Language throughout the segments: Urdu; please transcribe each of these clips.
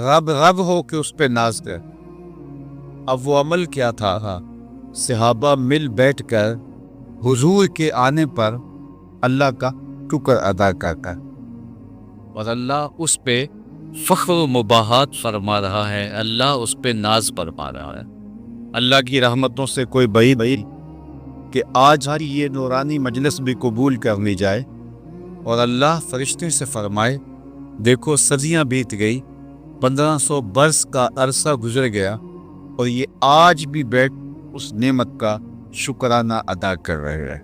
رب رب ہو کہ اس پہ ناز کر۔ اب وہ عمل کیا تھا؟ صحابہ مل بیٹھ کر حضور کے آنے پر اللہ کا شکر ادا کرتا ہے، اور اللہ اس پہ فخر و مباحات فرما رہا ہے، اللہ اس پہ ناز فرما رہا ہے۔ اللہ کی رحمتوں سے کوئی بعید کہ آج ہر یہ نورانی مجلس بھی قبول کر لی جائے، اور اللہ فرشتے سے فرمائے دیکھو صدیاں بیت گئی، 1500 برس کا عرصہ گزر گیا، اور یہ آج بھی بیٹھ اس نعمت کا شکرانہ ادا کر رہے ہیں۔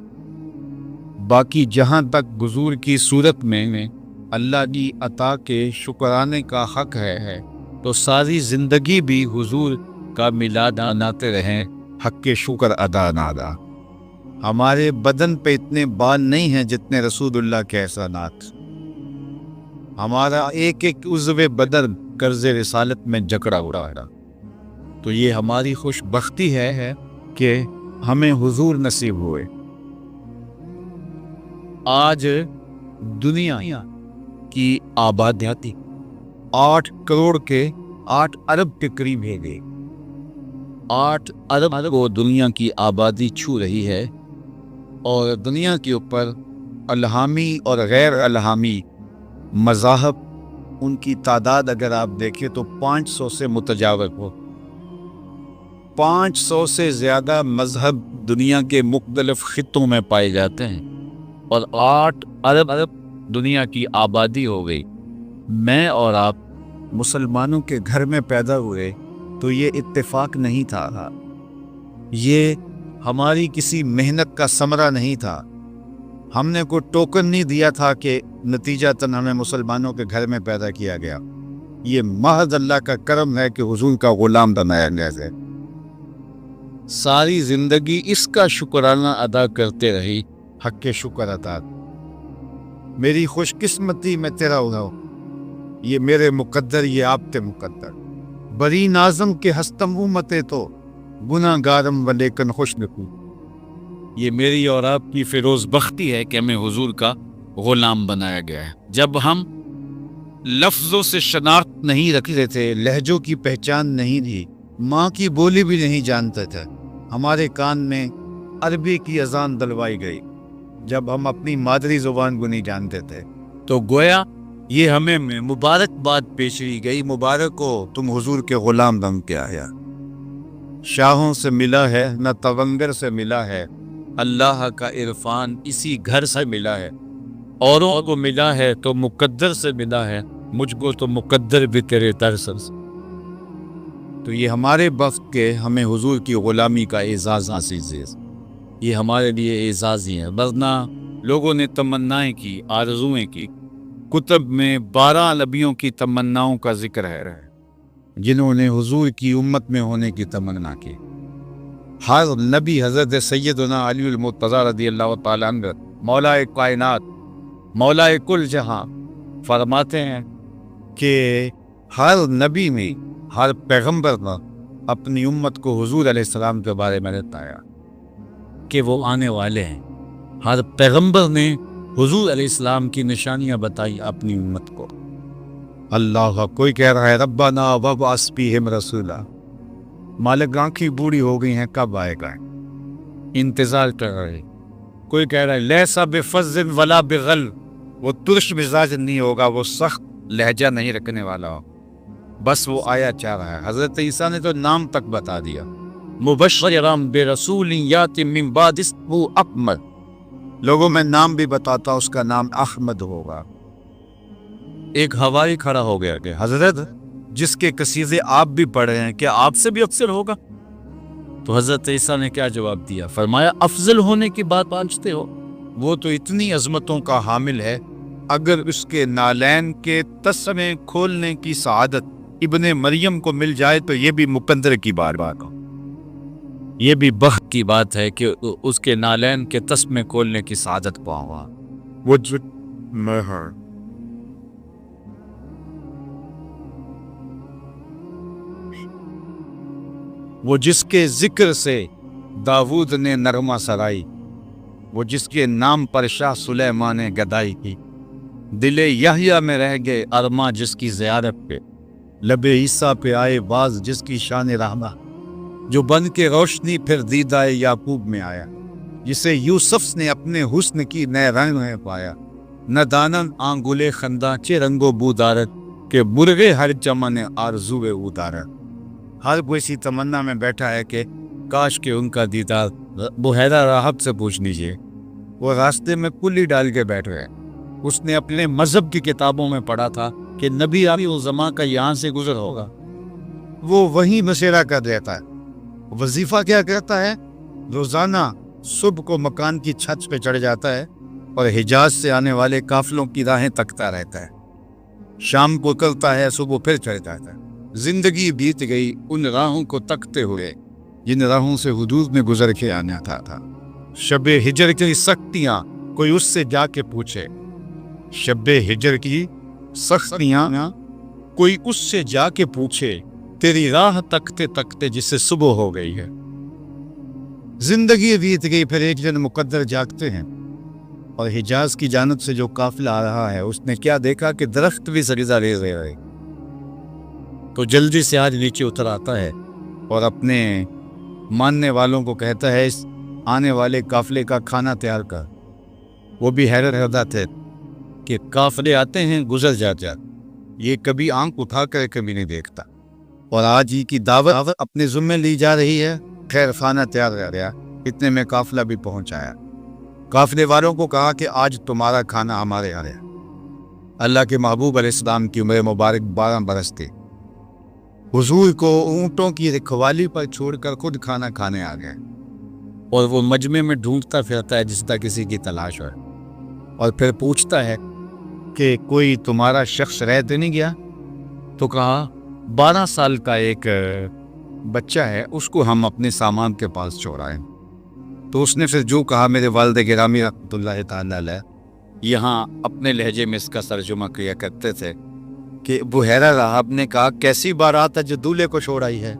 باقی جہاں تک حضور کی صورت میں اللہ کی عطا کے شکرانے کا حق ہے تو ساری زندگی بھی حضور کا میلاد مناتے رہیں، حق کے شکر ادا نادا۔ ہمارے بدن پہ اتنے بال نہیں ہیں جتنے رسول اللہ کے احسانات۔ ہمارا ایک ایک عضو بدن قرض رسالت میں جکڑا ہوا ہے، تو یہ ہماری خوش بختی ہے کہ ہمیں حضور نصیب ہوئے۔ آج دنیا کی آبادیاتی 8 کروڑ کے 8 ارب کے قریب ہے گئی۔ 8 ارب وہ دنیا کی آبادی چھو رہی ہے، اور دنیا کے اوپر الہامی اور غیر الہامی مذاہب، ان کی تعداد اگر آپ دیکھیں تو 500 سے متجاوز ہو۔ 500 سے زیادہ مذہب دنیا کے مختلف خطوں میں پائے جاتے ہیں، اور 8 ارب دنیا کی آبادی ہو گئی۔ میں اور آپ مسلمانوں کے گھر میں پیدا ہوئے تو یہ اتفاق نہیں تھا، یہ ہماری کسی محنت کا ثمرہ نہیں تھا، ہم نے کوئی ٹوکن نہیں دیا تھا کہ نتیجتاً ہمیں مسلمانوں کے گھر میں پیدا کیا گیا۔ یہ محض اللہ کا کرم ہے کہ حضور کا غلام بنایا گیا ہے۔ ساری زندگی اس کا شکرانہ ادا کرتے رہی، حق کے شکر ادا۔ میری خوش قسمتی میں تیرا ہو، یہ میرے مقدر، یہ آپ تے مقدر۔ بری نازم کے ہستم امتے تو گناہ گارم و لیکن خوش نکو۔ یہ میری اور آپ کی فیروز بختی ہے کہ ہمیں حضور کا غلام بنایا گیا ہے۔ جب ہم لفظوں سے شناخت نہیں رکھتے تھے، لہجوں کی پہچان نہیں تھی، ماں کی بولی بھی نہیں جانتے تھے، ہمارے کان میں عربی کی اذان دلوائی گئی جب ہم اپنی مادری زبان کو نہیں جانتے تھے، تو گویا یہ ہمیں مبارکباد پیش کی گئی، مبارک ہو تم حضور کے غلام بن کے آیا۔ شاہوں سے ملا ہے نہ تونگر سے ملا ہے، اللہ کا عرفان اسی گھر سے ملا ہے، اوروں کو ملا ہے تو مقدر سے ملا ہے، مجھ کو تو مقدر بھی تیرے ترسل سے۔ تو یہ ہمارے وقت کے ہمیں حضور کی غلامی کا اعزاز حاصل ہے، یہ ہمارے لیے اعزاز ہی ہے۔ ورنہ لوگوں نے تمنائیں کی، آرزویں کی، کتب میں 12 نبیوں کی تمناؤں کا ذکر ہے جنہوں نے حضور کی امت میں ہونے کی تمنا کی۔ ہر نبی حضرت سیدنا علی المرتضیٰ رضی اللہ تعالیٰ عنہ، مولا کائنات، مولا کل جہاں، فرماتے ہیں کہ ہر نبی میں، ہر پیغمبر نے اپنی امت کو حضور علیہ السلام کے بارے میں بتایا کہ وہ آنے والے ہیں۔ ہر پیغمبر نے حضور علیہ السلام کی نشانیاں بتائی اپنی امت کو۔ اللہ کوئی کہہ رہا ہے ربنا وابعث فیہم رسولا، مالک آنکھیں بوڑھی ہو گئی ہیں، کب آئے گا، انتظار کر رہے۔ کوئی کہہ رہا ہے لیسا بفظ ولا بغل، وہ ترش مزاج نہیں ہوگا، وہ سخت لہجہ نہیں رکھنے والا ہو، بس وہ آیا چاہ رہا ہے۔ حضرت عیسیٰ نے تو نام تک بتا دیا، مبشرا برسول یاتی من بعد اسمہ احمد، لوگوں میں نام بھی بتاتا، اس کا نام احمد ہوگا۔ ایک ہوائی کھڑا ہو گیا کہ حضرت جس کے قصیدے آپ بھی پڑھے ہیں کیا آپ سے بھی افضل ہوگا؟ تو حضرت عیسیٰ نے کیا جواب دیا؟ فرمایا افضل ہونے کی بات پوچھتے ہو، وہ تو اتنی عظمتوں کا حامل ہے، اگر اس کے نالین کے تسمے کھولنے کی سعادت ابن مریم کو مل جائے تو یہ بھی مقدر کی بات ہو، یہ بھی بخت کی بات ہے کہ اس کے نالین کے تسمے کھولنے کی سعادت پاؤں گا۔ وہ جس کے ذکر سے داؤد نے نغمہ سرائی، وہ جس کے نام پر شاہ سلیمان نے گدائی کی، دل یحییٰ میں رہ گئے ارماں جس کی زیارت پہ، لب عیسیٰ پہ آئے باز جس کی شان رحمہ، جو بن کے روشنی پھر دیدہ یعقوب میں آیا، جسے یوسف نے اپنے حسن کی نئے رنگ میں پایا، نہ دانن آنگلے خنداں چے رنگو بودارت کہ برغے ہر چمن آرزو ادارت۔ ہر کوئی اسی تمنا میں بیٹھا ہے کہ کاش کہ ان کا دیدار بحیرہ راہب سے پوچھ لیجیے۔ وہ راستے میں کلی ڈال کے بیٹھ گئے۔ اس نے اپنے مذہب کی کتابوں میں پڑھا تھا کہ نبی آخری الزماں کا یہاں سے گزر ہوگا۔ وہ وہیں بسیرا کر دیتا ہے۔ وظیفہ کیا کرتا ہے؟ روزانہ صبح کو مکان کی چھت پہ چڑھ جاتا ہے اور حجاز سے آنے والے قافلوں کی راہیں تکتا رہتا ہے۔ شام کو کرتا ہے، صبح پھر چڑھ جاتا ہے۔ زندگی بیت گئی ان راہوں کو تکتے ہوئے جن راہوں سے حضور میں گزر کے آنا تھا۔ شب ہجر کی سختیاں کوئی اس سے جا کے پوچھے، شب ہجر کی سختیاں کوئی اس سے جا کے پوچھے، تیری راہ تکتے تکتے جس سے صبح ہو گئی ہے۔ زندگی بیت گئی، پھر ایک دن مقدر جاگتے ہیں اور حجاز کی جانب سے جو قافلہ آ رہا ہے اس نے کیا دیکھا کہ درخت بھی سجدہ ریز رہے، تو جلدی سے آج نیچے اتر آتا ہے اور اپنے ماننے والوں کو کہتا ہے اس آنے والے قافلے کا کھانا تیار کر۔ وہ بھی حیرت زدہ تھے کہ قافلے آتے ہیں گزر جاتا، یہ کبھی آنکھ اٹھا کر کبھی نہیں دیکھتا، اور آج ہی کی دعوت اپنے ذمہ لی جا رہی ہے۔ خیر کھانا تیار رہ گیا، اتنے میں قافلہ بھی پہنچ آیا۔ قافلے والوں کو کہا کہ آج تمہارا کھانا ہمارے یہاں ہے۔ اللہ کے محبوب علیہ السلام کی عمر مبارک 12 برس تھی۔ حضور کو اونٹوں کی رکھوالی پر چھوڑ کر خود کھانا کھانے آ گئے، اور وہ مجمع میں ڈھونڈتا پھرتا ہے جس طرح کسی کی تلاش ہو، اور پھر پوچھتا ہے کہ کوئی تمہارا شخص رہ تو نہیں گیا؟ تو کہا 12 سال کا ایک بچہ ہے، اس کو ہم اپنے سامان کے پاس چھوڑائیں۔ تو اس نے پھر جو کہا، میرے والد گرامی رحمۃ اللہ تعالی علیہ یہاں اپنے لہجے میں اس کا ترجمہ کیا کرتے تھے کہ بحیرہ راہب نے کہا کیسی بارات ہے جو دولہے کو چھوڑ آئی ہے؟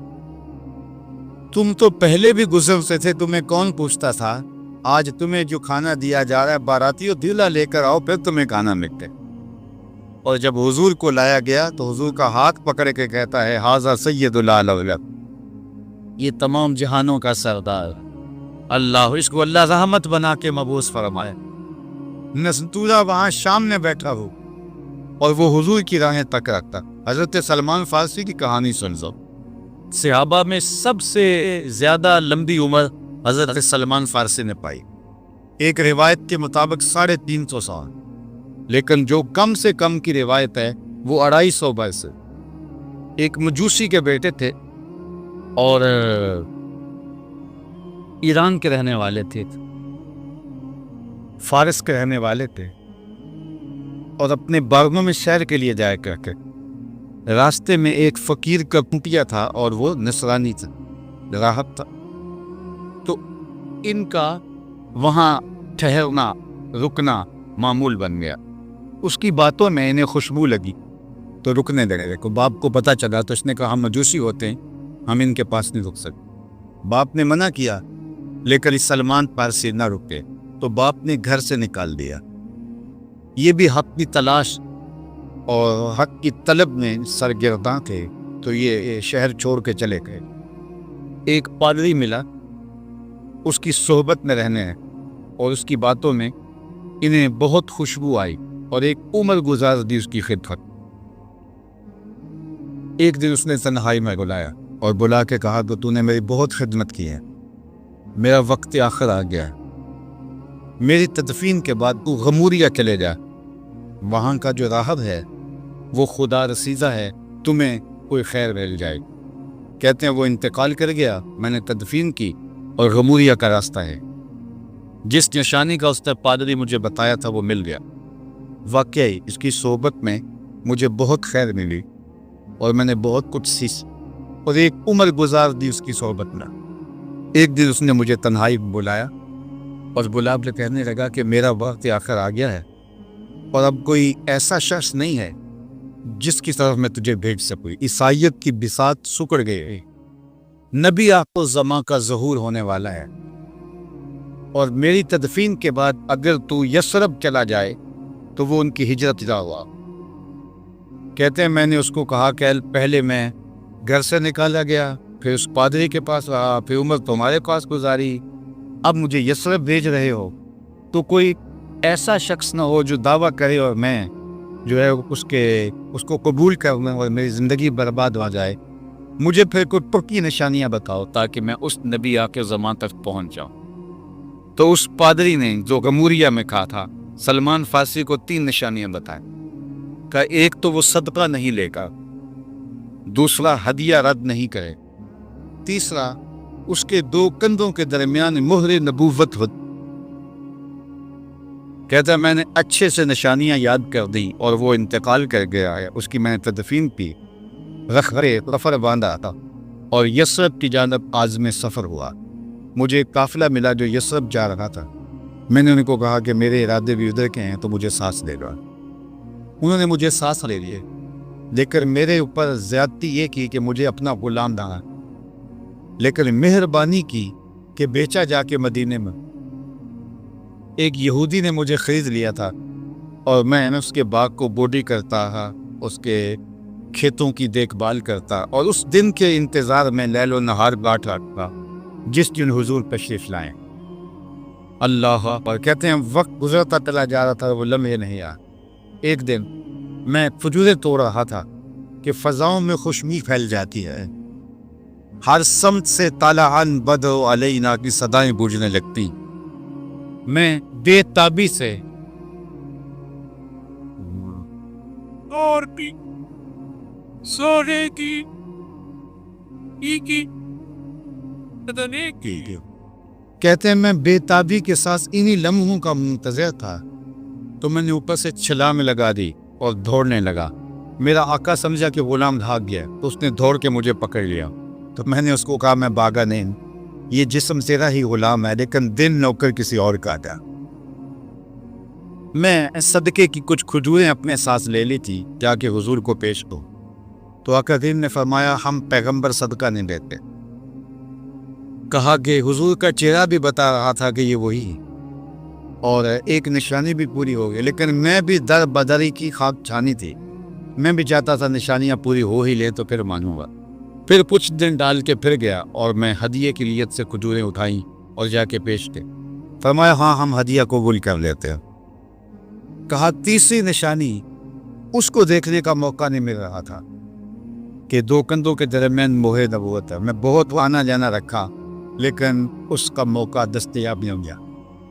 تم تو پہلے بھی گزرتے تھے، تمہیں کون پوچھتا تھا؟ آج تمہیں جو کھانا دیا جا رہا ہے، باراتیوں دولہا لے کر آؤ پھر تمہیں کھانا ملتے۔ اور جب حضور کو لایا گیا تو حضور کا ہاتھ پکڑ کے کہتا ہے ھذا سید العالمین، یہ تمام جہانوں کا سردار اللہ، اس کو اللہ رحمت بنا کے مبعوث فرمائے۔ نستورہ وہاں شام میں بیٹھا ہو اور وہ حضور کی راہیں تک رکھتا۔ حضرت سلمان فارسی کی کہانی سن لو۔ صحابہ میں سب سے زیادہ لمبی عمر حضرت سلمان فارسی نے پائی، ایک روایت کے مطابق 350 سال، لیکن جو کم سے کم کی روایت ہے وہ 250 برس۔ ایک مجوسی کے بیٹے تھے اور ایران کے رہنے والے تھے، فارس کے رہنے والے تھے، اور اپنے باغوں میں سیر کے لیے جایا کرتے۔ راستے میں ایک فقیر کا کٹیا تھا اور وہ نصرانی تھا، راہب تھا، تو ان کا وہاں ٹھہرنا رکنا معمول بن گیا۔ اس کی باتوں میں انہیں خوشبو لگی تو رکنے لگے۔ باپ کو پتہ چلا تو اس نے کہا ہم مجوسی ہوتے ہیں، ہم ان کے پاس نہیں رک سکتے۔ باپ نے منع کیا لیکن سلمان فارسی نہ رکے تو باپ نے گھر سے نکال دیا۔ یہ بھی حق کی تلاش اور حق کی طلب میں سرگرداں تھے تو یہ شہر چھوڑ کے چلے گئے۔ ایک پادری ملا، اس کی صحبت میں رہنے اور اس کی باتوں میں انہیں بہت خوشبو آئی اور ایک عمر گزار دی اس کی خدمت۔ ایک دن اس نے تنہائی میں بلایا اور بلا کے کہا کہ تو نے میری بہت خدمت کی ہے، میرا وقت آخر آ گیا ہے، میری تدفین کے بعد تو غموریا چلے جا، وہاں کا جو راہب ہے وہ خدا رسیدہ ہے، تمہیں کوئی خیر مل جائے۔ کہتے ہیں وہ انتقال کر گیا، میں نے تدفین کی اور غموریا کا راستہ ہے، جس نشانی کا اس نے پادری مجھے بتایا تھا وہ مل گیا۔ واقعی اس کی صحبت میں مجھے بہت خیر ملی اور میں نے بہت کچھ سیکھ اور ایک عمر گزار دی اس کی صحبت میں۔ ایک دن اس نے مجھے تنہائی بلایا اور بلا کے کہنے لگا کہ میرا وقت آخر آ گیا ہے اور اب کوئی ایسا شخص نہیں ہے جس کی طرف میں تجھے بھیج سکوں۔ عیسائیت کی بساط سکڑ گئی، نبی آخر الزماں کا ظہور ہونے والا ہے، اور میری تدفین کے بعد اگر تو یثرب چلا جائے تو وہ ان کی ہجرت جا ہوا، کہتے ہیں میں نے اس کو کہا کہ پہلے میں گھر سے نکالا گیا، پھر اس پادری کے پاس رہا، پھر عمر تمہارے پاس گزاری، اب مجھے یثرب بھیج رہے ہو، تو کوئی ایسا شخص نہ ہو جو دعویٰ کرے اور میں جو ہے اس کو قبول کروں اور میری زندگی برباد ہو جائے۔ مجھے پھر کوئی پکی نشانیاں بتاؤ تاکہ میں اس نبی آخر زمان تک پہنچ جاؤں۔ تو اس پادری نے جو غموریہ میں کہا تھا سلمان فارسی کو 3 نشانیاں بتائیں، کہ ایک تو وہ صدقہ نہیں لے گا، دوسرا ہدیہ رد نہیں کرے، تیسرا اس کے 2 کندھوں کے درمیان مہر نبوت ہو۔ کہتا ہے میں نے اچھے سے نشانیاں یاد کر دی اور وہ انتقال کر گیا ہے، اس کی میں نے تدفین کی، سفر باندھا تھا اور یثرب کی جانب عازم سفر ہوا۔ مجھے ایک قافلہ ملا جو یثرب جا رہا تھا، میں نے ان کو کہا کہ میرے ارادے بھی ادھر کے ہیں تو مجھے سانس دے دو۔ انہوں نے مجھے سانس لے لیے، لیکن میرے اوپر زیادتی یہ کی کہ مجھے اپنا غلام بنا، لیکن مہربانی کی کہ بیچا جا کے مدینے میں ایک یہودی نے مجھے خرید لیا تھا اور میں اس کے باغ کو بوڈی کرتا تھا، اس کے کھیتوں کی دیکھ بھال کرتا اور اس دن کے انتظار میں لیل و نہار کاٹ رکھتا جس دن حضور تشریف لائیں۔ اللہ پر کہتے ہیں وقت گزرتا چلا جا رہا تھا، وہ لمحے نہیں آیا۔ ایک دن میں کھجوریں توڑ رہا تھا کہ فضاؤں میں خوشبو پھیل جاتی ہے، ہر سمت سے طالعاً بدر علینا کی صدائیں گونجنے لگتی۔ میں بے تابی سے اور بھی سونے کی کہتے ہیں میں بے تابی کے ساتھ انہی لمحوں کا منتظر تھا، تو میں نے اوپر سے چھلانگ لگا دی اور دوڑنے لگا۔ میرا آقا سمجھا کہ غلام بھاگ گیا تو اس نے دوڑ کے مجھے پکڑ لیا، تو میں نے اس کو کہا میں بھاگا نہیں، یہ جسم تیرا ہی غلام ہے لیکن دل نوکر کسی اور کا تھا۔ میں صدقے کی کچھ کھجوریں اپنے ساتھ لے لی تھی تاکہ حضور کو پیش دو، تو آقا کریم نے فرمایا ہم پیغمبر صدقہ نہیں دیتے۔ کہا کہ حضور کا چہرہ بھی بتا رہا تھا کہ یہ وہی، اور ایک نشانی بھی پوری ہو گئی، لیکن میں بھی در بدری کی خاک چھانی تھی، میں بھی چاہتا تھا نشانیاں پوری ہو ہی لے تو پھر مانوں گا۔ پھر کچھ دن ڈال کے پھر گیا اور میں ہدیے کی نیت سے کھجوریں اٹھائیں اور جا کے پیش دے۔ فرمایا ہاں ہم ہدیہ قبول کر لیتے ہیں۔ کہا تیسری نشانی اس کو دیکھنے کا موقع نہیں مل رہا تھا کہ 2 کندھوں کے درمیان مہر نبوت ہے۔ میں بہت آنا جانا رکھا لیکن اس کا موقع دستیاب نہیں ہو گیا۔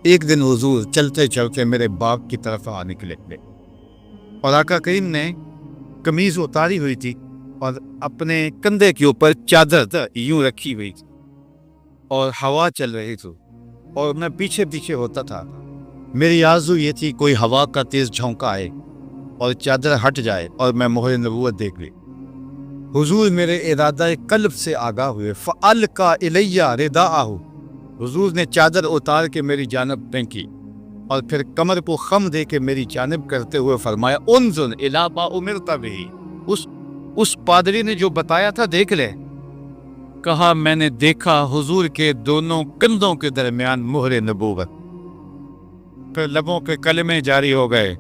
ایک دن حضور چلتے چلتے میرے باغ کی طرف آ نکلے اور آقا کریم نے قمیض اتاری ہوئی تھی اور اپنے کندھے کے اوپر چادر یوں رکھی ہوئی تھی اور ہوا چل رہی تھی اور میں پیچھے پیچھے ہوتا تھا۔ میری آرزو یہ تھی کوئی ہوا کا تیز جھونکا آئے اور چادر ہٹ جائے اور میں مہر نبوت دیکھ لی۔ حضور میرے ارادہ قلب سے آگاہ ہوئے، فَأَلْقَى إِلَيَّ رِدَاءَهُ، حضور نے چادر اتار کے میری جانب پھینکی اور پھر کمر کو خم دے کے میری جانب کرتے ہوئے فرمایا انظر الی ما امرت بہ، اس پادری نے جو بتایا تھا دیکھ لے۔ کہا میں نے دیکھا حضور کے دونوں کندھوں کے درمیان مہر نبوت، پھر لبوں پہ کلمے جاری ہو گئے۔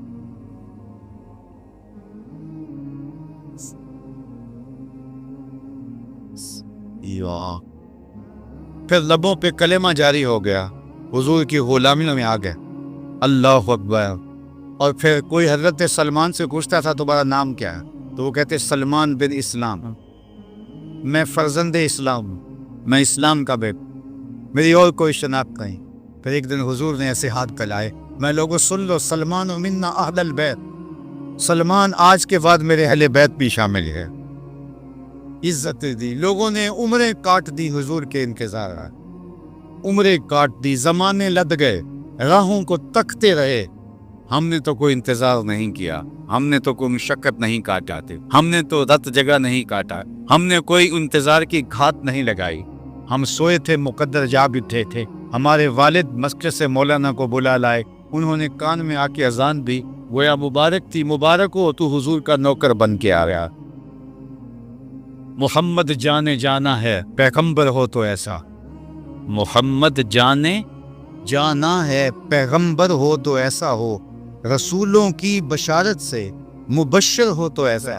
پھر لبوں پہ کلمہ جاری ہو گیا، حضور کی غلامی میں آ گئے۔ اللہ اکبر۔ اور پھر کوئی حضرت سلمان سے پوچھتا تھا تمہارا نام کیا ہے، تو وہ کہتے سلمان بن اسلام، میں فرزند اسلام، میں اسلام کا بیٹا، میری اور کوئی شناخت نہیں۔ پھر ایک دن حضور نے ایسے ہاتھ پھیلائے، میں لوگوں سن لو سلمان منا اہل البیت، سلمان آج کے بعد میرے اہل بیت بھی شامل ہے۔ عزت دی، لوگوں نے عمریں کاٹ دی حضور کے انتظار، عمریں کاٹ دی، زمانے لد گئے، راہوں کو تکتے رہے، ہم نے تو کوئی انتظار نہیں کیا، ہم نے تو کوئی مشقت نہیں کاٹا، ہم نے تو رت جگہ نہیں کاٹا، ہم نے کوئی انتظار کی گھات نہیں لگائی، ہم سوئے تھے مقدر جاگ اٹھے تھے، ہمارے والد مسجد سے مولانا کو بلا لائے، انہوں نے کان میں آ کے اذان دی، گویا مبارک تھی، مبارک ہو تو حضور کا نوکر بن کے آ رہا۔ محمد جانے جانا ہے پیغمبر ہو تو ایسا، محمد جانے جانا ہے پیغمبر ہو تو ایسا ہو، رسولوں کی بشارت سے مبشر ہو تو ایسا۔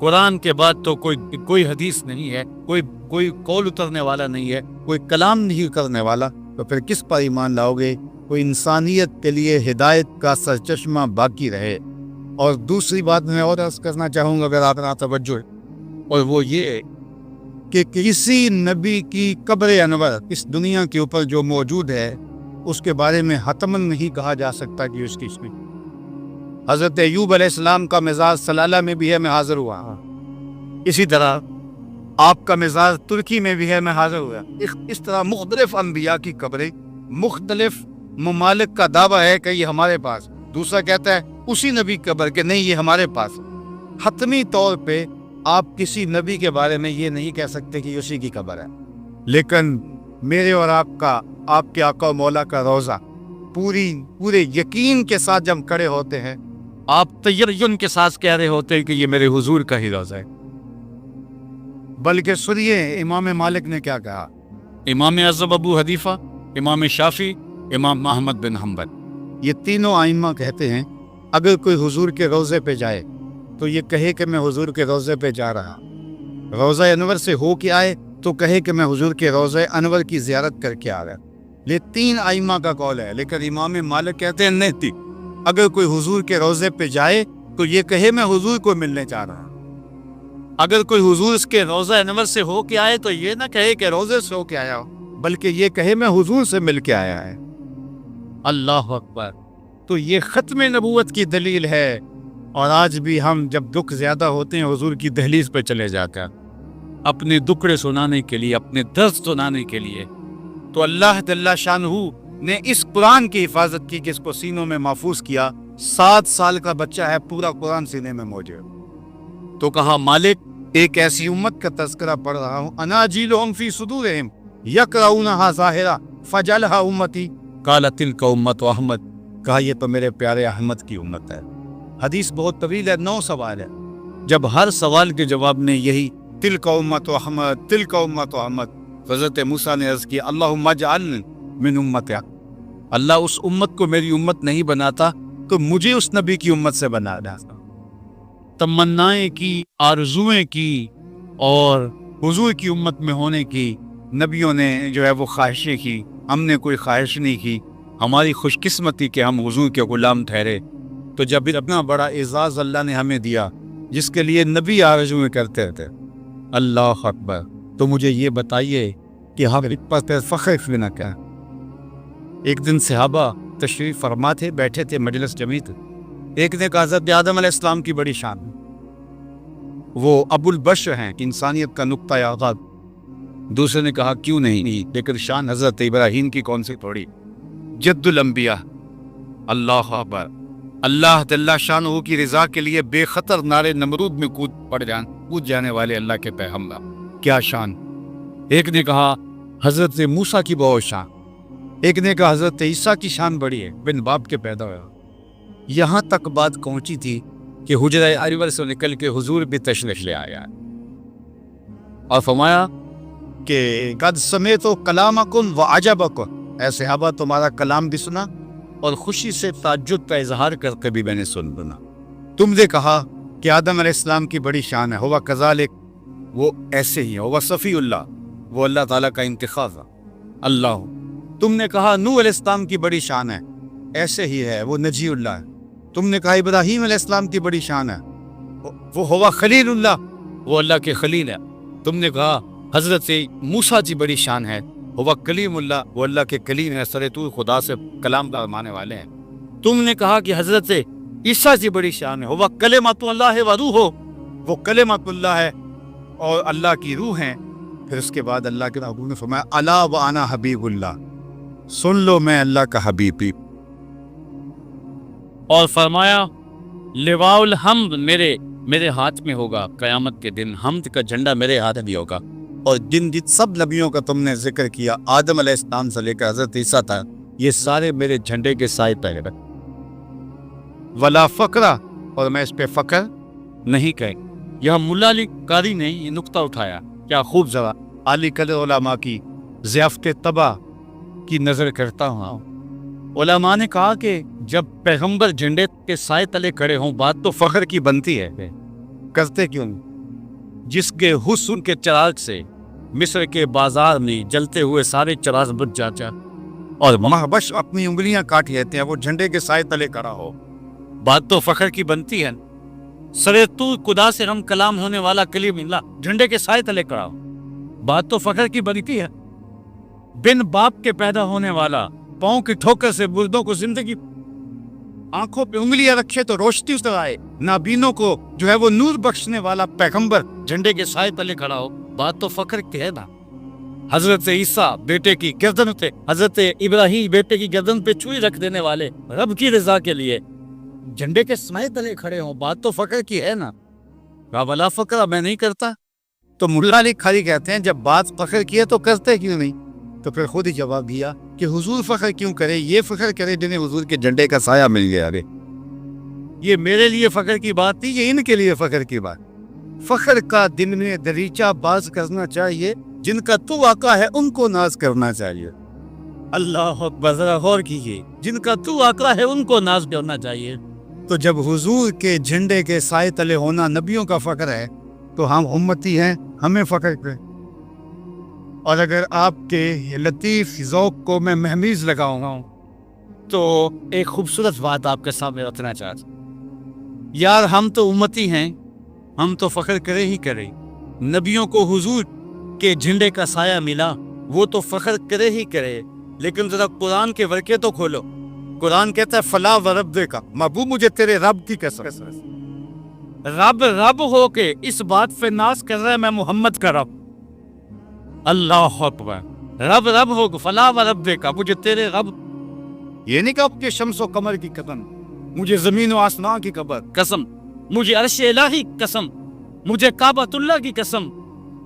قرآن کے بعد تو کوئی حدیث نہیں ہے، کوئی قول اترنے والا نہیں ہے، کوئی کلام نہیں کرنے والا، تو پھر کس پر ایمان لاؤ گے؟ کوئی انسانیت کے لیے ہدایت کا سرچشمہ باقی رہے۔ اور دوسری بات میں اور عرض کرنا چاہوں گا اگر آپ نا توجہ ہے، اور وہ یہ ہے کہ کسی نبی کی قبر انور اس دنیا کے اوپر جو موجود ہے اس کے بارے میں حتماً نہیں کہا جا سکتا کہ اس کی حضرت ایوب علیہ السلام کا مزاج سلالہ میں بھی ہے، میں حاضر ہوا، اسی طرح آپ کا مزاج ترکی میں بھی ہے، میں حاضر ہوا۔ اس طرح مختلف انبیاء کی قبریں مختلف ممالک کا دعویٰ ہے کہ یہ ہمارے پاس، دوسرا کہتا ہے اسی نبی کی قبر کہ نہیں یہ ہمارے پاس۔ حتمی طور پہ آپ کسی نبی کے بارے میں یہ نہیں کہہ سکتے کہ اسی کی قبر ہے، لیکن میرے اور آپ کے آقا و مولا کا روضہ پورے یقین کے ساتھ جب کھڑے ہوتے ہیں، آپ تیرین کے ساتھ کہہ رہے ہوتے ہیں کہ یہ میرے حضور کا ہی روضہ ہے۔ بلکہ سنیے امام مالک نے کیا کہا، امام اعظم ابو حنیفہ، امام شافعی، امام احمد بن حنبل، یہ تینوں ائمہ کہتے ہیں اگر کوئی حضور کے روضے پہ جائے تو یہ کہے کہ میں حضور کے روضے پہ جا رہا، روضہ انور سے ہو کے آئے تو کہے کہ میں حضور کے روضہ انور کی زیارت کر کے آ رہا۔ یہ تین ائمہ کا قول ہے، لیکن امام مالک کہتے ہیں نہیں، اگر کوئی حضور کے روضے پہ جائے تو یہ کہے میں حضور کو ملنے جا رہا۔ اگر کوئی حضور اس کے روضہ انور سے ہو کے آئے تو یہ نہ کہے کہ روضے سے ہو کے آیا ہو، بلکہ یہ کہے میں حضور سے مل کے آیا ہے۔ اللہ اکبر! تو یہ ختم نبوت کی دلیل ہے۔ اور آج بھی ہم جب دکھ زیادہ ہوتے ہیں حضور کی دہلیز پہ چلے جاتے ہیں اپنے دکھڑے سنانے کے لیے، اپنے درد سنانے کے لیے، تو اللہ جل شانہ نے اس قرآن کی حفاظت کی کہ اس کو سینوں میں محفوظ کیا۔ 7 سال کا بچہ ہے، پورا قرآن سینے میں موجود۔ تو کہا مالک ایک ایسی امت کا تذکرہ پڑھ رہا ہوں، اناجیلہم فی صدورہم یقرؤونہا ظاہرا فجعلھا امتی، قال تلک امت احمد، کہا یہ تو میرے پیارے احمد کی امت ہے۔ حدیث بہت طویل ہے، 9 سوال ہے، جب ہر سوال کے جواب نے یہی تلک امت احمد، تلک امت احمد، حضرت موسیٰ نے عرض کیا اللہم اجعلنی من امتی، اللہ اس امت کو میری امت نہیں بناتا تو مجھے اس نبی کی امت سے بنا دیتا۔ تمنائیں کی، آرزویں کی، اور حضور کی امت میں ہونے کی نبیوں نے جو ہے وہ خواہشیں کی، ہم نے کوئی خواہش نہیں کی۔ ہماری خوش قسمتی کہ ہم حضور کے غلام ٹھہرے۔ تو جب اتنا بڑا اعزاز اللہ نے ہمیں دیا جس کے لیے نبی آرزویں کرتے تھے، اللہ اکبر، تو مجھے یہ بتائیے کہ ہم پر فخر کیوں نہ کریں؟ ایک دن صحابہ تشریف فرما تھے، بیٹھے تھے، مجلس جمی تھی، ایک نے کہا حضرت آدم علیہ السلام کی بڑی شان ہے، وہ ابو البشر ہیں، انسانیت کا نقطۂ آغاز۔ دوسرے نے کہا کیوں نہیں، لیکن شان حضرت ابراہیم کی کون سی تھوڑی، جد الانبیاء۔ اللہ اکبر! اللہ جل شانہ کی رضا کے لیے بے خطر نارے نمرود میں کود جانے والے اللہ کے پیغمبر، کیا شان۔ ایک نے کہا حضرت موسیٰ کی بہت شان، ایک نے کہا حضرت عیسیٰ کی شان بڑی ہے، بن باپ کے پیدا ہوا۔ یہاں تک بات پہنچی تھی کہ حجرہ انور سے نکل کے حضور بھی تشریف لے آیا اور فرمایا کہ قد سمعت کلامکم وعجبکم، اے صحابہ تمہارا کلام بھی سنا اور خوشی سے تعجب کا اظہار کر کے بھی میں نے سنا۔ تم نے کہا کہ آدم علیہ السلام کی بڑی شان ہے، ہوا کذالک، وہ ایسے ہی ہے، ہوا صفی اللہ، وہ اللہ تعالیٰ کا انتخاب ہے، اللہ۔ تم نے کہا نوح علیہ السلام کی بڑی شان ہے، ایسے ہی ہے، وہ نجی اللہ ہے۔ تم نے کہا ابراہیم علیہ السلام کی بڑی شان ہے، وہ ہوا خلیل اللہ، وہ اللہ کے خلیل ہے۔ تم نے کہا حضرت موسیٰ کی بڑی شان ہے، ہوا کلیم اللہ، وہ اللہ کے کلیم ہے، سر طور خدا سے کلام فرمانے والے ہیں۔ تم نے کہا کہ حضرت عیسیٰ کی بڑی شان ہے، ہوا کلمۃ اللہ و روح، وہ کلمۃ اللہ ہے اور اللہ کی روح ہیں۔ پھر اس کے بعد اللہ کے محبوب نے فرمایا الا وانا حبیب اللہ، سن لو میں اللہ کا حبیب بھی، اور فرمایا لواء الحمد میرے ہاتھ میں ہوگا، قیامت کے دن حمد کا جھنڈا میرے ہاتھ میں ہوگا۔ اور جن سب نبیوں کا تم نے ذکر کیا، آدم علیہ السلام سے لے کر حضرت عیسیٰ تھا، یہ سارے میرے جھنڈے کے سائے پہلے رکھ، ولا فقرہ، اور میں اس پہ فخر نہیں کہیں۔ یہاں ملا علی قاری نے یہ نقطہ اٹھایا، کیا خوب ذرا علی قدر علماء کی ضیافت طبع کی نظر کرتا ہوں۔ علماء نے کہا کہ جب پیغمبر جھنڈے کے سائے تلے کھڑے ہوں، بات تو فخر کی بنتی ہے، کرتے کیوں نہیں؟ جس کے حسن کے چراغ سے مصر کے بازار میں جلتے ہوئے سارے چراغ بجھ جاتا اور مہبش اپنی انگلیاں کاٹ لیتے ہیں وہ جھنڈے کے سائے تلے کھڑا ہو۔ بات تو فخر کی بنتی ہے، سرے تو خدا سے ہم کلام ہونے والا کلیم اللہ جھنڈے کے سائے تلے کھڑا ہو، بات تو فخر کی بنتی ہے۔ بن باپ کے پیدا ہونے والا پاؤں کی ٹھوکر سے مردوں کو زندگی، آنکھوں پہ انگلیاں رکھے تو روشنی اتر آئے، نابینوں کو جو ہے وہ نور بخشنے والا پیغمبر جھنڈے کے سائے تلے کھڑا ہو، بات تو فخر کی ہے نا۔ حضرت عیسیٰ بیٹے کی گردن پہ، حضرت ابراہیم بیٹے کی گردن پہ چوئی رکھ دینے والے رب کی رضا کے لیے جھنڈے کے سائے تلے کھڑے ہوں، بات تو فخر کی ہے نا۔ ولا فخر میں نہیں کرتا، تو ملا علی کھاری کہتے ہیں جب بات فخر کی ہے تو کرتے کیوں نہیں؟ تو پھر خود ہی جواب دیا کہ حضور فخر کیوں کرے، یہ فخر کرے جنہیں حضور کے جھنڈے کا سایہ مل گیا۔ ارے یہ میرے لیے فخر کی بات تھی، یہ ان کے لیے فخر کی بات۔ فخر کا دن میں دریچہ باز کرنا چاہیے، جن کا تو آقا ہے ان کو ناز کرنا چاہیے۔ اللہ اکبر، ذرا غور کیجیے، جن کا تو آقا ہے ان کو ناز کرنا چاہیے۔ تو جب حضور کے جھنڈے کے سائے تلے ہونا نبیوں کا فخر ہے تو ہم امتی ہیں، ہمیں فخر کریں۔ اور اگر آپ کے یہ لطیف ذوق کو میں مہمیز لگاؤں گا تو ایک خوبصورت بات آپ کے سامنے رکھنا چاہتا ہوں۔ یار ہم تو امتی ہیں، ہم تو فخر کرے ہی کرے، نبیوں کو حضور کے جھنڈے کا سایہ ملا، وہ تو فخر کرے ہی کرے، لیکن ذرا قرآن کے ورقے تو کھولو۔ قرآن کہتا ہے فلا ورب کا محبوب مجھے تیرے رب کی قسم، رب رب ہو کے اس بات پہ ناز کر رہا ہے میں محمد کا رب۔ اللہ اکبر، رب رب ہو فلا ورب کا مجھے تیرے رب، یہ نہیں کہا مجھے شمس و قمر کی قسم، مجھے زمین و آسمان کی قسم، مجھے عرش الہی قسم، مجھے کعبۃ اللہ کی قسم،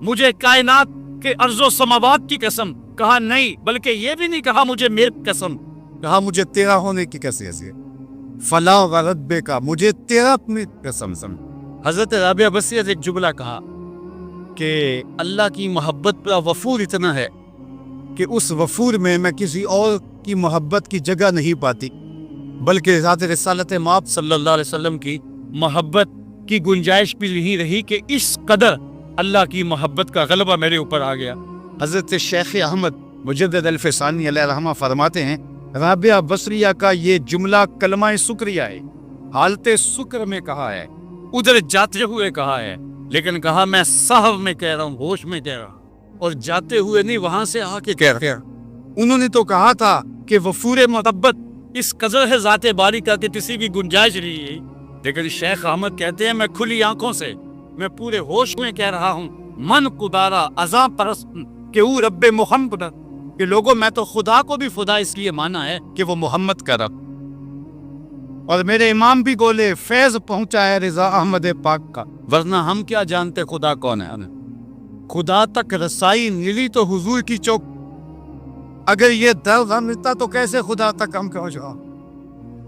مجھے کائنات کے ارض و سماوات کی قسم۔ کہا نہیں، بلکہ یہ بھی نہیں کہا مجھے میری قسم، کہا مجھے تیرا ہونے کی کیسے ایسے فلا ورب کا مجھے تیرا اپنی قسم سمجھ۔ حضرت رابعہ بصری نے ایک جملہ کہا کہ اللہ کی محبت پر وفور اتنا ہے کہ اس وفور میں میں کسی اور کی محبت کی جگہ نہیں پاتی، بلکہ ذات رسالت مآب صلی اللہ علیہ وسلم کی محبت کی گنجائش بھی نہیں رہی کہ اس قدر اللہ کی محبت کا غلبہ میرے اوپر آ گیا۔ حضرت شیخ احمد مجدد الفسانی علیہ رحمہ فرماتے ہیں رابعہ بصریہ کا یہ جملہ کلمہ شکریہ ہے، حالت شکر میں کہا ہے، ادھر جاتے ہوئے کہا ہے، لیکن کہا میں صحو میں کہہ رہا ہوں، ہوش میں کہہ رہا ہوں، اور جاتے ہوئے نہیں، وہاں سے آ کے کہہ رہا ہوں۔ انہوں نے تو کہا تھا کہ وفور محبت اس قدر ہے ذات باری کا کہ کسی کی گنجائش نہیں ہے، لیکن شیخ احمد کہتے ہیں میں کھلی آنکھوں سے، میں پورے ہوش میں کہہ رہا ہوں، من قدارا ازاں پرست کہ او رب محمد، کہ لوگوں میں تو خدا کو بھی خدا اس لیے مانا ہے کہ وہ محمد کا رب، اور میرے امام بھی بولے فیض پہنچا ہے رضا احمد پاک کا، ورنہ ہم کیا جانتے خدا کون ہے۔ خدا تک رسائی ملی تو حضور کی چوک، اگر یہ درد ہم ملتا تو کیسے خدا تک ہم پہنچا،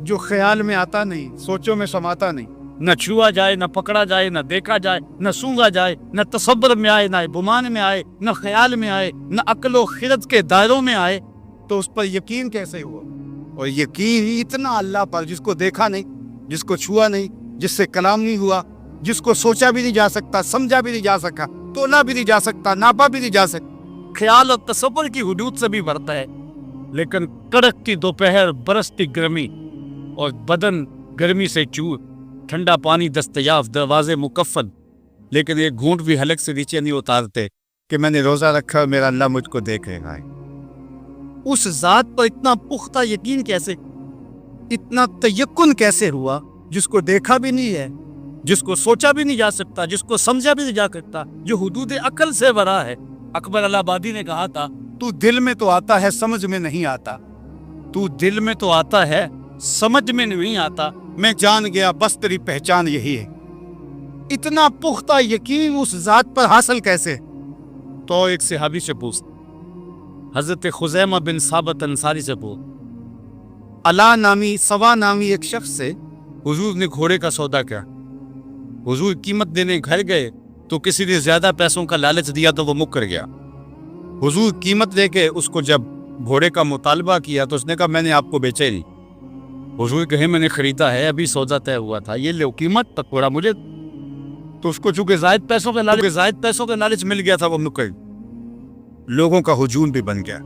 جو خیال میں آتا نہیں، سوچوں میں سماتا نہیں، نہ چھوا جائے، نہ پکڑا جائے، نہ دیکھا جائے، نہ سونگا جائے، نہ تصور میں آئے، نہ گمان میں آئے، نہ خیال میں آئے، نہ عقل و خرد کے دائروں میں آئے، تو اس پر یقین کیسے ہوا؟ اور یقین ہی اتنا اللہ پر جس کو دیکھا نہیں، جس کو چھوا نہیں، جس سے کلام نہیں ہوا، جس کو سوچا بھی نہیں جا سکتا، سمجھا بھی نہیں جا سکا، تولا بھی نہیں جا سکتا، ناپا بھی نہیں جا سکتا، خیال اور تصور کی حدود سے بھی بڑھتا ہے، لیکن کڑکتی دوپہر، برستی گرمی اور بدن گرمی سے چور، ٹھنڈا پانی دستیاب، دروازے مکفل، لیکن ایک گھونٹ بھی حلق سے نیچے نہیں اتارتے کہ میں نے روزہ رکھا اور میرا اللہ مجھ کو دیکھ رہا ہے۔ اس ذات پر اتنا پختہ یقین کیسے، اتنا تیقن کیسے ہوا جس کو دیکھا بھی نہیں ہے، جس کو سوچا بھی نہیں جا سکتا، جس کو سمجھا بھی نہیں جا سکتا، جو حدود عقل سے برا ہے۔ اکبر الہ آبادی نے کہا تھا تو دل میں تو آتا ہے سمجھ میں نہیں آتا، تو دل میں تو آتا ہے سمجھ میں نہیں آتا، میں جان گیا بس تیری پہچان یہی ہے۔ اتنا پختہ یقین اس ذات پر حاصل کیسے؟ تو ایک صحابی سے پوچھ، حضرت خزیمہ بن ثابت انصاری سے پوچھ، علا نامی سوا نامی ایک شخص سے حضور نے گھوڑے کا سودا کیا، حضور قیمت دینے گھر گئے تو کسی نے زیادہ پیسوں کا لالچ دیا تو وہ مکر گیا، حضور قیمت دے کے اس کو جب گھوڑے کا مطالبہ کیا تو اس نے کہا میں نے آپ کو بیچا ہی نہیں، حضور کہے میں نے خریدا ہے، ابھی سودا طے ہوا تھا، یہ لو قیمت تک گھوڑا مجھے، تو اس کو چونکہ زائد پیسوں کا لالچ مل گیا تھا، وہ مکر لوگوں کا ہجوم بھی بن گیا.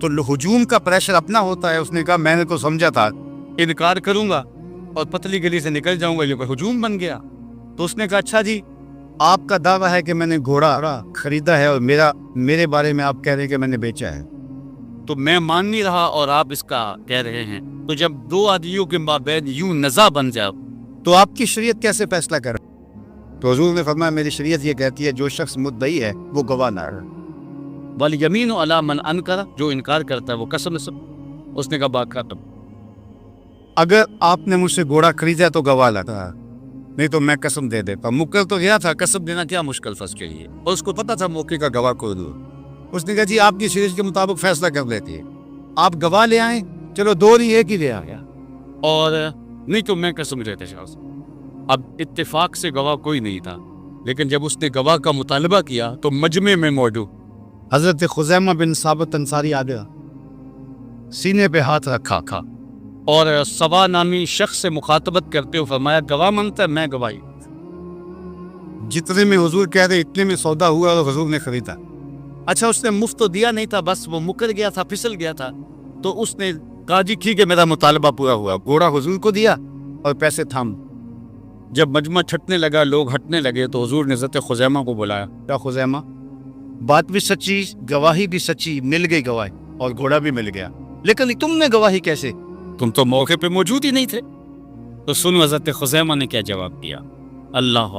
تو ہجوم کا پریشر اپنا ہوتا ہے. اس نے کہا میں نے تو سمجھا تھا انکار کروں گا اور پتلی گلی سے نکل جاؤں گا، یہ کوئی ہجوم بن گیا. تو اس نے کہا اچھا جی، آپ کا دعویٰ ہے کہ میں نے گھوڑا خریدا ہے اور میرے بارے میں آپ کہہ رہے ہیں کہ میں نے بیچا ہے. تو میں مان نہیں رہا اور آپ اس کا کہہ رہے ہیں. تو جب دو آدمیوں کے مابین یوں نزاع بن جائے تو آپ کی شریعت کیسے فیصلہ کر؟ تو حضور نے فرمایا میری شریعت یہ کہتی ہے جو شخص مدعی ہے وہ گواہ نہ رہے. والیمین علی من انکر، جو انکار کرتا ہے وہ قسم سب. اس نے کہا بات ختم. اگر آپ نے مجھ سے گھوڑا خریدا تو گواہ لگا، نہیں تو میں قسم دے دیتا. مکر تو گیا تھا، قسم دینا کیا مشکل فرض کے لیے، اور اس کو پتا تھا موقع کا گواہ کو دوں. اس نے کہا جی آپ کی شریعت کے مطابق فیصلہ کر لیتی ہے، آپ گواہ لے آئیں. چلو دو نہیں ایک ہی لے آ گیا. اور نہیں تو میں قسم دیتے شاہ. اب اتفاق سے گواہ کوئی نہیں تھا، لیکن جب اس نے گواہ کا مطالبہ کیا تو مجمع میں موجود حضرت خزیمہ بن ثابت انصاری آ گیا، سینے پہ ہاتھ رکھا کھا اور سوا نامی شخص سے مخاطبت کرتے ہوئے فرمایا گواہ مانگتا ہے، میں گواہی. جتنے میں حضور کہہ رہے اتنے میں سودا ہوا اور حضور نے خریدا. اچھا اس نے مفت تو دیا نہیں تھا، بس وہ مکر گیا تھا، پھسل گیا تھا. تو اس نے کہا جی ٹھیک ہے میرا مطالبہ پورا ہوا. گھوڑا حضور کو دیا اور پیسے تھام. جب مجمع چھٹنے لگا، لوگ ہٹنے لگے، تو حضور نے حضرت خزیمہ کو بلایا. کیا خزیمہ، بات بھی سچی، گواہی بھی سچی، مل گئی گواہی اور گھوڑا بھی مل گیا، لیکن تم نے گواہی کیسے؟ تم تو موقع پہ موجود ہی نہیں تھے. تو سنو حضرت خزیمہ نے کیا جواب دیا. اللہ،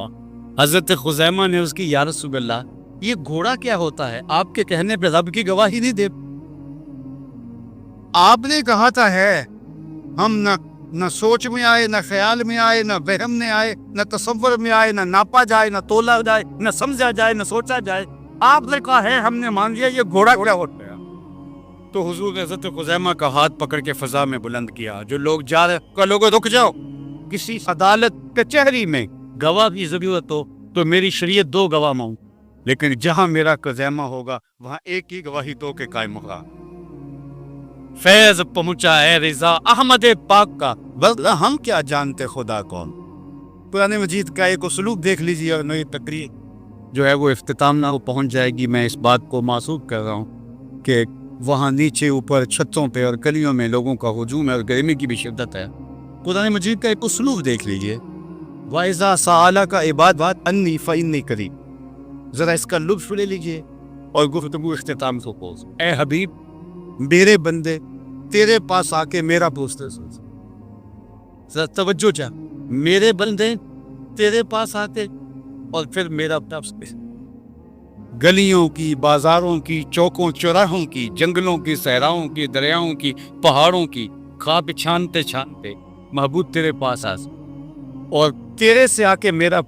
حضرت خزیمہ نے اس کی یا رسول اللہ یہ گھوڑا کیا ہوتا ہے، آپ کے کہنے پہ رب کی گواہی نہیں دے. آپ نے کہا تھا ہے ہم نہ سوچ میں آئے، نہ خیال میں آئے، نہ وہم میں آئے، نہ تصور میں آئے، نہ ناپا جائے، نہ تولا جائے، نہ سمجھا جائے، نہ سوچا جائے. آپ نے کہا ہے، ہم نے مان لیا یہ گھوڑا ہوتا ہے. تو حضور نے حضرت خزیمہ کا ہاتھ پکڑ کے فضا میں بلند کیا. جو لوگ جا رہے کہ لوگوں رک جاؤ، کسی عدالت کچہری میں گواہ کی ضرورت ہو تو میری شریعت دو گواہ مانگ، لیکن جہاں میرا خزیمہ ہوگا وہاں ایک ہی گواہی دو کے قائم ہوگا. فیض پہنچا ہے رضا احمد پاک کا، بس ہم کیا جانتے خدا کون. قرآن مجید کا ایک اسلوب دیکھ لیجیے اور نئی تقریر جو ہے وہ اختتام نہ پہنچ جائے گی. میں اس بات کو محسوس کر رہا ہوں کہ وہاں نیچے اوپر چھتوں پہ اور گلیوں میں لوگوں کا ہجوم ہے اور گرمی کی بھی شدت ہے. قرآن مجید کا ایک اسلوب دیکھ لیجیے، وَإِذَا سَأَلَكَ عِبَادِي عَنِّي فَإِنِّي قَرِيبٌ. ذرا اس کا لطف لے لیجیے اور گفتگو اختتام کو پوز. اے حبیب، میرے بندے تیرے پاس آ کے میرا پوچھتے سن. ذرا توجہ چاہ، میرے بندے تیرے پاس آتے اور پھر میرا گلیوں کی، بازاروں کی، چوکوں چوراہوں کی، جنگلوں کی، صحراؤں کی، دریاؤں کی، پہاڑوں کی، خواب چھانتے چھانتے محبوب تیرے پاس اور تیرے سے آ کے میرا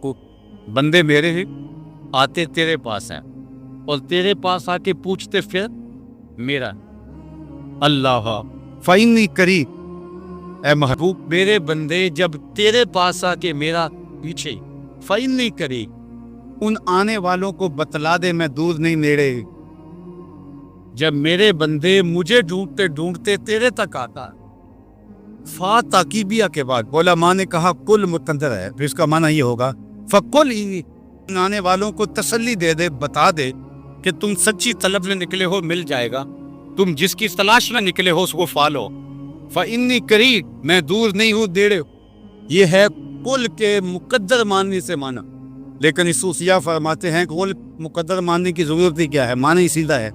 بندے میرے ہیں، آتے تیرے پاس ہیں اور تیرے پاس آ کے پوچھتے پھر میرا. اللہ، فَإِنِّي قَرِيبٌ. اے محبوب میرے بندے جب تیرے پاس آ کے میرا پیچھے، فَإِنِّي قَرِيبٌ، ان آنے والوں کو بتلا دے میں دور نہیں نیڑے. جب میرے بندے مجھے ڈھونڈتے ڈھونڈتے تیرے تک آتا. فا تاکیبیہ کے بعد علماء نے کہا کل مقدر ہے، پھر اس کا معنی یہ ہوگا فَقُلْ ان آنے والوں کو تسلی دے دے، بتا دے کہ تم سچی طلب میں نکلے ہو، مل جائے گا. تم جس کی تلاش میں نکلے ہو اس کو پالو. فَإِنِّي قَرِيبٌ، میں دور نہیں ہوں، نیڑے. یہ ہے کل کے مقدر ماننے سے مانا، لیکن صوفیہ فرماتے ہیں کہ کل مقدر ماننے کی ضرورت ہی کیا ہے، معنی ہی سیدھا ہے.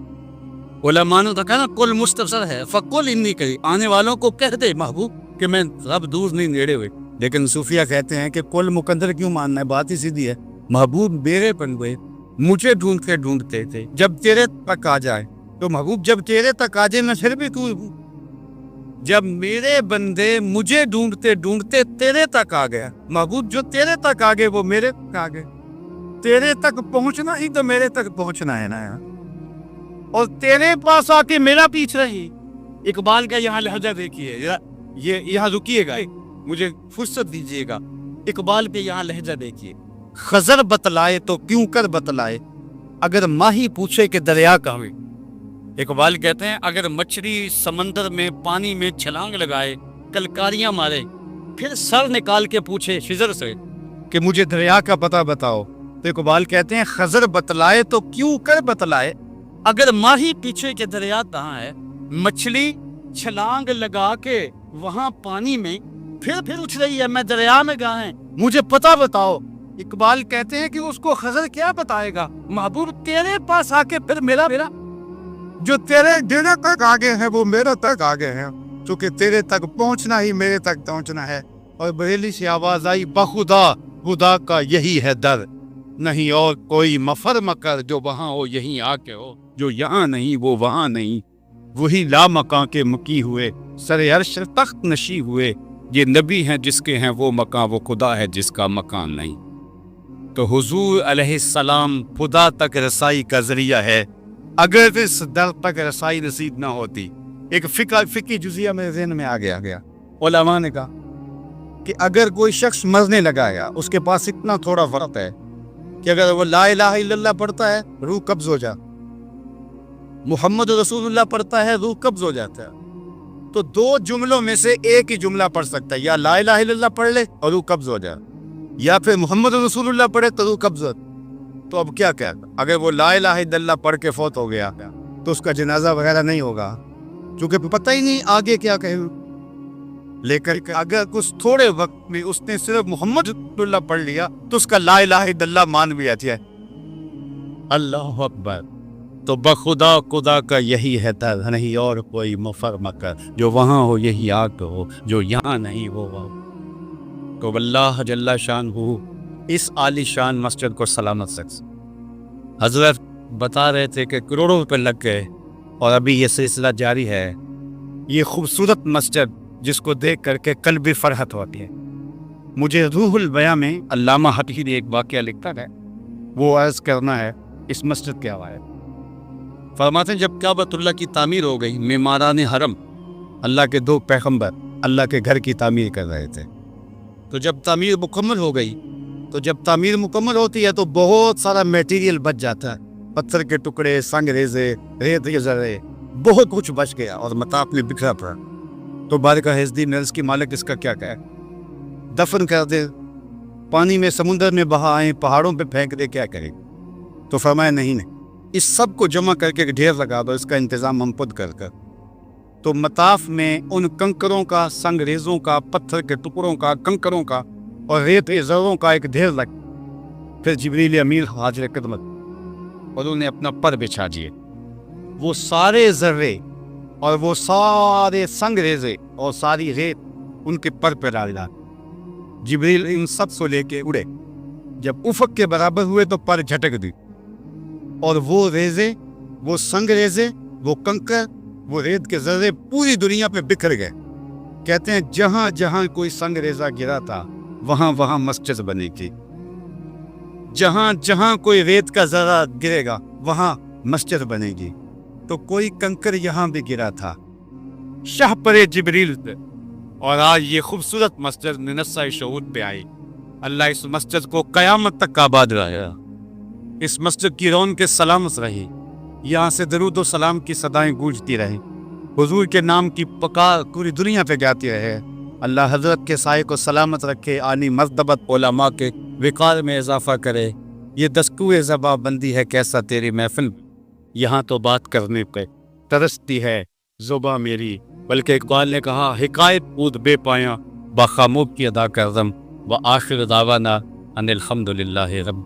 علماء نے تو کہا کل مختصر ہے، فَقُلْ إِنِّي قَرِيبٌ، آنے والوں کو کہہ دے محبوب کہ میں رب دور نہیں نیڑے ہوئے. لیکن صوفیہ کہتے ہیں کہ کل مقدر کیوں ماننا ہے، بات ہی سیدھی ہے. محبوب میرے بندے مجھے ڈھونڈتے ڈھونڈتے تھے، جب تیرے تک آ جائے تو محبوب جب تیرے تک آ جائے میں پھر بھی تو ہوں. جب میرے بندے مجھے ڈھونڈتے ڈھونڈتے تیرے تک آ گیا، محبوب جو تیرے تک آ گئے وہ میرے تک آ گئے. تیرے تک پہنچنا ہی تو میرے تک پہنچنا ہے نا، اور تیرے پاس آ کے میرا پیچھ رہی. اقبال کا یہاں لہجہ دیکھیے، یہ یہاں رکیے گا، مجھے فرصت دیجیے گا. اقبال کے یہاں لہجہ دیکھیے. خضر بتلائے تو کیوں کر بتلائے، اگر ماہی پوچھے کہ دریا کہاں ہے. اقبال کہتے ہیں اگر مچھلی سمندر میں پانی میں چھلانگ لگائے، کلکاریاں مارے، پھر سر نکال کے پوچھے خضر سے کہ مجھے دریا کا پتہ بتاؤ، تو اقبال کہتے ہیں خضر بتلائے تو کیوں کر بتلائے۔ اگر ماہی پیچھے کے دریا کہاں ہے، مچھلی چھلانگ لگا کے وہاں پانی میں پھر اٹھ رہی ہے، میں دریا میں کہاں ہے، مجھے پتہ بتاؤ۔ اقبال کہتے ہیں کہ اس کو خضر کیا بتائے گا، محبوب تیرے پاس آ کے پھر میرا جو تیرے دینے تک آگے ہیں وہ میرے تک آگے ہیں، چونکہ تیرے تک پہنچنا ہی میرے تک پہنچنا ہے۔ اور بریلی سے آواز آئی، بخدا خدا کا یہی ہے در، نہیں اور کوئی مفر مکر، جو وہاں ہو یہیں آ کے ہو، جو یہاں نہیں وہ وہاں نہیں، وہی لا مکان کے مکی ہوئے، سر عرش تخت نشی ہوئے، یہ نبی ہیں جس کے ہیں وہ مکان، وہ خدا ہے جس کا مکان نہیں۔ تو حضور علیہ السلام خدا تک رسائی کا ذریعہ ہے۔ اگر اس در تک رسائی نصیب نہ ہوتی، ایک فقی جزیہ میرے ذہن میں آ گیا علماء نے کہا کہ اگر کوئی شخص مرنے لگا ہے، اس کے پاس اتنا تھوڑا وقت ہے کہ اگر وہ لا الہ الا اللہ پڑھتا ہے روح قبض ہو جائے، محمد رسول اللہ پڑھتا ہے روح قبض ہو جاتا ہے، تو دو جملوں میں سے ایک ہی جملہ پڑھ سکتا ہے، یا لا الہ الا اللہ پڑھ لے اور روح قبض ہو جائے، یا پھر محمد رسول اللہ پڑھے تو روح قبض ہو۔ تو اب کیا کہتا، اگر وہ لا الہ الا اللہ پڑھ کے فوت ہو گیا تو اس کا جنازہ وغیرہ نہیں ہوگا، چونکہ پتہ ہی نہیں آگے کیا کہے۔ لیکن اگر کچھ تھوڑے وقت میں اس نے صرف محمد رسول اللہ پڑھ لیا تو اس کا لا الہ الا اللہ مان بھی آتی ہے۔ اللہ اکبر۔ تو بخدا خدا کا یہی ہے در، نہیں اور کوئی مفر مکر، جو وہاں ہو یہی آ کے ہو، جو یہاں نہیں وہ وہاں۔ تو اللہ جل شان ہو اس عالی شان مسجد کو سلامت رکھ۔ حضرت بتا رہے تھے کہ کروڑوں روپے لگ گئے اور ابھی یہ سلسلہ جاری ہے۔ یہ خوبصورت مسجد جس کو دیکھ کر کے قلبی فرحت ہوتی ہے۔ مجھے روح البیاں میں علامہ حقیقی ایک واقعہ لکھتا ہے، وہ عرض کرنا ہے اس مسجد کے حوالے۔ فرماتے ہیں جب کعبۃ اللہ کی تعمیر ہو گئی، معماران حرم اللہ کے دو پیغمبر اللہ کے گھر کی تعمیر کر رہے تھے، تو جب تعمیر مکمل ہو گئی، تو جب تعمیر مکمل ہوتی ہے تو بہت سارا میٹیریل بچ جاتا ہے، پتھر کے ٹکڑے، سنگ ریزے، ریت کے ذرے، بہت کچھ بچ گیا اور مطاف میں بکھرا پڑا۔ تو بارگاہ حزدی نرس کی مالک اس کا کیا کہے، دفن کر دے، پانی میں سمندر میں بہا آئیں، پہاڑوں پہ پھینک دے، کیا کرے؟ تو فرمایا نہیں، اس سب کو جمع کر کے ڈھیر لگا دو، اس کا انتظام ہم خود کر۔ تو مطاف میں ان کنکروں کا، سنگ ریزوں کا، پتھر کے ٹکڑوں کا، کنکروں کا اور ریت کے ذروں کا ایک ڈھیر لگ۔ پھر جبریل امین حاضر خدمت اور انہوں نے اپنا پر بچھا دیے، وہ سارے ذرے اور وہ سارے سنگ ریزے اور ساری ریت ان کے پر پہ ڈالا۔ جبریل ان سب کو لے کے اڑے، جب افق کے برابر ہوئے تو پر جھٹک دی، اور وہ ریزے، وہ سنگ ریزے، وہ کنکر، وہ ریت کے ذرے پوری دنیا پہ بکھر گئے۔ کہتے ہیں جہاں جہاں کوئی سنگ ریزہ گرا تھا وہاں وہاں مسجد بنے گی، جہاں جہاں کوئی ریت کا ذرہ گرے گا وہاں مسجد بنے گی۔ تو کوئی کنکر یہاں بھی گرا تھا، شاہ پرے جبریل سے، اور آج یہ خوبصورت مسجد منصہ شہود پہ آئی۔ اللہ اس مسجد کو قیامت تک آباد رہے، اس مسجد کی رونق سلامت رہی، یہاں سے درود و سلام کی صدائیں گونجتی رہیں، حضور کے نام کی پکار پوری دنیا پہ جاتی رہے۔ اللہ حضرت کے سائے کو سلامت رکھے، آنی مرتبت علماء کے وقار میں اضافہ کرے۔ یہ دستور زباں بندی ہے کیسا تیری محفل، یہاں تو بات کرنے پہ ترستی ہے زباں میری، بلکہ اقبال نے کہا حکایت پود بے پایاں، باخاموب کی ادا کردم، وآخر دعوانا ان الحمدللہ رب